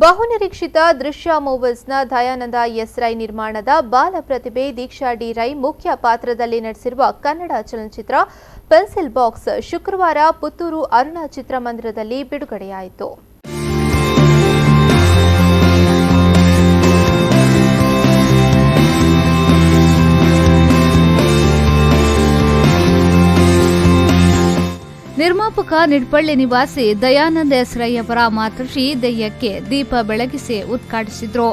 ಬಹುನಿರೀಕ್ಷಿತ ದೃಶ್ಯ ಮೂವೀಸ್ನ ದಯಾನಂದ ಎಸ್ ರೈ ನಿರ್ಮಾಣದ ಬಾಲ ಪ್ರತಿಭೆ ದೀಕ್ಷಾ ಡಿ ರೈ ಮುಖ್ಯ ಪಾತ್ರದಲ್ಲಿ ನಟಿಸಿರುವ ಕನ್ನಡ ಚಲನಚಿತ್ರ ಪೆನ್ಸಿಲ್ ಬಾಕ್ಸ್ ಶುಕ್ರವಾರ ಪುತ್ತೂರು ಅರುಣ ಚಿತ್ರಮಂದಿರದಲ್ಲಿ ಬಿಡುಗಡೆಯಾಯಿತು. ನಿರ್ಮಾಪಕ ನಿಡ್ಪಳ್ಳಿ ನಿವಾಸಿ ದಯಾನಂದ ಎಸ್ ರೈ ಅವರ ಮಾತೃಶ್ರೀ ದೆಯ್ಯಕ್ಕೆ ದೀಪ ಬೆಳಗಿಸಿ ಉದ್ಘಾಟಿಸಿದರು.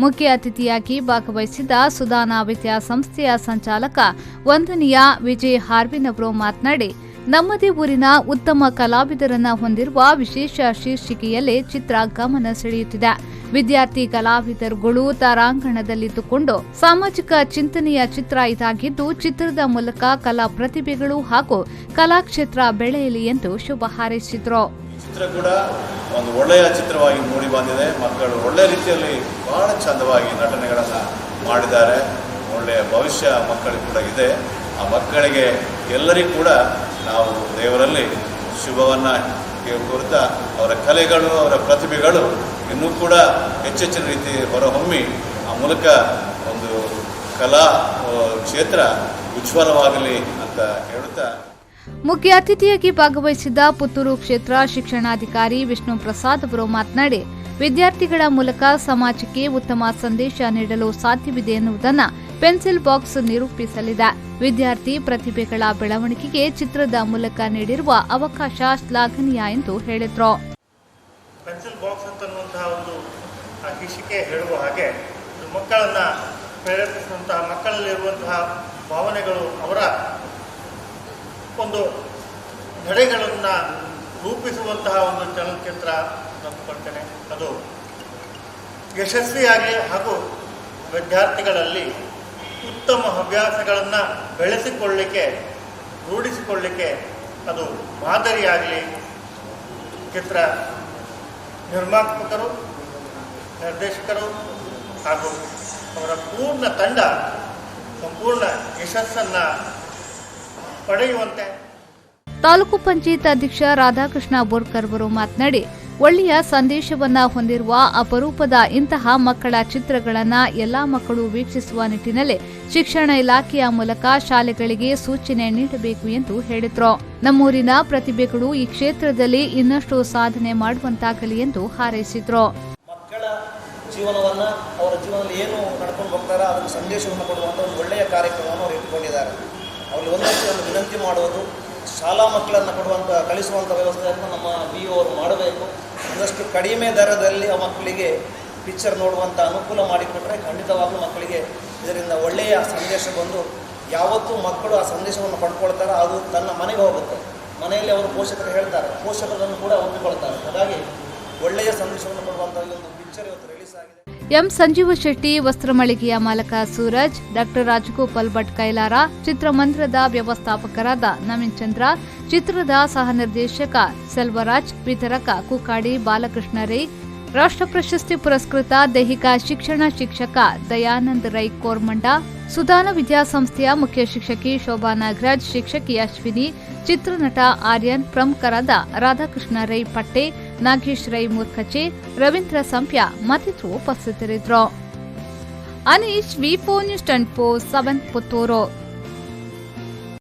ಮುಖ್ಯ ಅತಿಥಿಯಾಗಿ ಭಾಗವಹಿಸಿದ್ದ ಸುಧಾನಾ ವಿದ್ಯಾಸಂಸ್ಥೆಯ ಸಂಚಾಲಕ ವಂದನೀಯ ವಿಜಯ್ ಹಾರ್ವಿನ್ ಅವರು ಮಾತನಾಡಿ, ನಮ್ಮದೇ ಊರಿನ ಉತ್ತಮ ಕಲಾವಿದರನ್ನ ಹೊಂದಿರುವ ವಿಶೇಷ ಶೀರ್ಷಿಕೆಯಲ್ಲೇ ಚಿತ್ರ ಗಮನ ಸೆಳೆಯುತ್ತಿದೆ. ವಿದ್ಯಾರ್ಥಿ ಕಲಾವಿದರುಗಳು ತಾರಾಂಗಣದಲ್ಲಿದ್ದುಕೊಂಡು ಸಾಮಾಜಿಕ ಚಿಂತನೆಯ ಚಿತ್ರ ಇದಾಗಿದ್ದು, ಚಿತ್ರದ ಮೂಲಕ ಕಲಾ ಪ್ರತಿಭೆಗಳು ಹಾಗೂ ಕಲಾಕ್ಷೇತ್ರ ಬೆಳೆಯಲಿ ಎಂದು ಶುಭ ಹಾರೈಸಿದರು. ಚಿತ್ರ ಕೂಡ ಒಂದು ಒಳ್ಳೆಯ ಚಿತ್ರವಾಗಿ ಮೂಡಿ ಬಂದಿದೆ. ಮಕ್ಕಳು ಒಳ್ಳೆಯ ರೀತಿಯಲ್ಲಿ ಬಹಳ ಚಂದವಾಗಿ ನಟನೆಗಳನ್ನು ಮಾಡಿದ್ದಾರೆ. ಒಳ್ಳೆಯ ಭವಿಷ್ಯ ಮಕ್ಕಳಿಗೆ ಕೂಡ ಇದೆ. ಆ ಮಕ್ಕಳಿಗೆ ಎಲ್ಲರಿಗೂ ಕೂಡ ನಾವು ದೇವರಲ್ಲಿ ಶುಭವನ್ನು ಕೋರುತ್ತಾ ಅವರ ಕಲೆಗಳು ಅವರ ಪ್ರತಿಭೆಗಳು ಇನ್ನೂ ಕೂಡ ಹೆಚ್ಚೆಚ್ಚಿನ ರೀತಿ ಹೊರಹೊಮ್ಮಿ ಆ ಮೂಲಕ ಒಂದು ಕಲಾ ಕ್ಷೇತ್ರ ಉಜ್ವಲವಾಗಲಿ ಅಂತ ಹೇಳುತ್ತಾ ಮುಖ್ಯ ಅತಿಥಿಯಾಗಿ ಭಾಗವಹಿಸಿದ್ದ ಪುತ್ತೂರು ಕ್ಷೇತ್ರ ಶಿಕ್ಷಣಾಧಿಕಾರಿ ವಿಷ್ಣು ಪ್ರಸಾದ್ ಅವರು ಮಾತನಾಡಿ, ವಿದ್ಯಾರ್ಥಿಗಳ ಮೂಲಕ ಸಮಾಜಕ್ಕೆ ಉತ್ತಮ ಸಂದೇಶ ನೀಡಲು ಸಾಧ್ಯವಿದೆ ಎನ್ನುವುದನ್ನು ಪೆನ್ಸಿಲ್ ಬಾಕ್ಸ್ ನಿರೂಪಿಸಲಿದೆ. ವಿದ್ಯಾರ್ಥಿ ಪ್ರತಿಭೆಗಳ ಬೆಳವಣಿಗೆಗೆ ಚಿತ್ರದ ಮೂಲಕ ನೀಡಿರುವ ಅವಕಾಶ ಶ್ಲಾಘನೀಯ ಎಂದು ಹೇಳಿದರು. ಪೆನ್ಸಿಲ್ ಬಾಕ್ಸ್ ಅಂತನ್ನುವಂತಹ ಒಂದು ಶೀರ್ಷಿಕೆ ಹೇಳುವ ಹಾಗೆ ಮಕ್ಕಳನ್ನ ಪ್ರೇರೇಪಿಸುವಂತಹ ಮಕ್ಕಳಲ್ಲಿರುವಂತಹ ಭಾವನೆಗಳು ಅವರ ಒಂದು ನಡೆಗಳನ್ನು ರೂಪಿಸುವಂತಹ ಒಂದು ಚಲನಚಿತ್ರ ಅಂದುಕೊಳ್ತೇನೆ. ಅದು ಯಶಸ್ವಿಯಾಗಲಿ ಹಾಗೂ ವಿದ್ಯಾರ್ಥಿಗಳಲ್ಲಿ ಉತ್ತಮ ಹವ್ಯಾಸಗಳನ್ನು ಬೆಳೆಸಿಕೊಳ್ಳಲಿಕ್ಕೆ ರೂಢಿಸಿಕೊಳ್ಳಲಿಕ್ಕೆ ಅದು ಮಾದರಿಯಾಗಲಿ. ಚಿತ್ರ ನಿರ್ಮಾಪಕರು, ನಿರ್ದೇಶಕರು ಹಾಗೂ ಅವರ ಪೂರ್ಣ ತಂಡ ಸಂಪೂರ್ಣ ಯಶಸ್ಸನ್ನು ಪಡೆಯುವಂತೆ. ತಾಲೂಕು ಪಂಚಾಯತ್ ಅಧ್ಯಕ್ಷ ರಾಧಾಕೃಷ್ಣ ಬೋರ್ಕರ್ ಅವರು ಮಾತನಾಡಿ, ಒಳ್ಳೆಯ ಸಂದೇಶವನ್ನ ಹೊಂದಿರುವ ಅಪರೂಪದ ಇಂತಹ ಮಕ್ಕಳ ಚಿತ್ರಗಳನ್ನು ಎಲ್ಲಾ ಮಕ್ಕಳು ವೀಕ್ಷಿಸುವ ನಿಟ್ಟಿನಲ್ಲಿ ಶಿಕ್ಷಣ ಇಲಾಖೆಯ ಮೂಲಕ ಶಾಲೆಗಳಿಗೆ ಸೂಚನೆ ನೀಡಬೇಕು ಎಂದು ಹೇಳಿದರು. ನಮ್ಮೂರಿನ ಪ್ರತಿಭೆಗಳು ಈ ಕ್ಷೇತ್ರದಲ್ಲಿ ಇನ್ನಷ್ಟು ಸಾಧನೆ ಮಾಡುವಂತಾಗಲಿ ಎಂದು ಹಾರೈಸಿದರು. ಮಕ್ಕಳ ಜೀವನವನ್ನ ಅವರ ಜೀವನದಲ್ಲಿ ಏನು ನಡ್ಕೊಂಡು ಹೋಗ್ತಾರೋ ಅದಕ್ಕೆ ಸಂದೇಶವನ್ನು ಕೊಡುವಂಥ ಒಂದು ಒಳ್ಳೆಯ ಕಾರ್ಯಕ್ರಮವನ್ನು ಅವರು ಇಟ್ಟುಕೊಂಡಿದ್ದಾರೆ. ಅವರಿಗೆ ಒಂದಷ್ಟು ವಿನಂತಿ ಮಾಡುವುದು, ಶಾಲಾ ಮಕ್ಕಳನ್ನು ಕಲಿಸುವಂಥ ವ್ಯವಸ್ಥೆಯನ್ನು ನಮ್ಮ BO ಅವರು ಮಾಡಬೇಕು. ಒಂದಷ್ಟು ಕಡಿಮೆ ದರದಲ್ಲಿ ಆ ಮಕ್ಕಳಿಗೆ ಪಿಕ್ಚರ್ ನೋಡುವಂಥ ಅನುಕೂಲ ಮಾಡಿಕೊಟ್ರೆ ಖಂಡಿತವಾಗಲೂ ಮಕ್ಕಳಿಗೆ ಇದರಿಂದ ಒಳ್ಳೆಯ ಸಂದೇಶ ಬಂದು ಯಾವತ್ತೂ ಮಕ್ಕಳು ಆ ಸಂದೇಶವನ್ನು ಪಡ್ಕೊಳ್ತಾರೆ, ಅದು ತನ್ನ ಮನೆಗೆ ಹೋಗುತ್ತೆ. ಮನೆಯಲ್ಲಿ ಅವರು ಪೋಷಕರು ಹೇಳ್ತಾರೆ, ಪೋಷಕರನ್ನು ಕೂಡ ಒಪ್ಪಿಕೊಳ್ತಾರೆ. ಹಾಗಾಗಿ ಒಳ್ಳೆಯ ಸಂದೇಶವನ್ನು ಕೊಡುವಂಥ ಒಂದು ಪಿಕ್ಚರ್ ಇವತ್ತು ರಿಲೀಸ್ ಆಗಿದೆ. ಎಂ ಸಂಜೀವ ಶೆಟ್ಟಿ, ವಸ್ತ್ರಮಳಿಗೆಯ ಮಾಲಕ ಸೂರಜ್, ಡಾಕ್ಟರ್ ರಾಜಗೋಪಾಲ್ ಭಟ್ ಕೈಲಾರ, ಚಿತ್ರಮಂದಿರದ ವ್ಯವಸ್ಥಾಪಕರಾದ ನವೀನ್ ಚಂದ್ರ, ಚಿತ್ರದ ಸಹ ನಿರ್ದೇಶಕ ಸೆಲ್ವರಾಜ್, ವಿತರಕ ಕುಕಾಡಿ ಬಾಲಕೃಷ್ಣ ರೈ, ರಾಷ್ಟ್ರ ಪ್ರಶಸ್ತಿ ಪುರಸ್ಕೃತ ದೈಹಿಕ ಶಿಕ್ಷಣ ಶಿಕ್ಷಕ ದಯಾನಂದ ರೈ ಕೋರ್ಮಂಡ, ಸುಧಾನ ವಿದ್ಯಾಸಂಸ್ಥೆಯ ಮುಖ್ಯ ಶಿಕ್ಷಕಿ ಶೋಭಾ ನಾಗರಾಜ್, ಶಿಕ್ಷಕಿ ಅಶ್ವಿನಿ, ಚಿತ್ರನಟ ಆರ್ಯನ್, ಪ್ರಮುಖರಾದ ರಾಧಾಕೃಷ್ಣ ರೈ ಪಟ್ಟೆ, ನಾಗೇಶ್ ರೈ ಮೂರ್ಖಚೆ, ರವೀಂದ್ರ ಸಂಪ್ಯ ಮತ್ತಿತರರು ಉಪಸ್ಥಿತರಿದ್ದರು. Anish, V4 News 24/7 Puttur.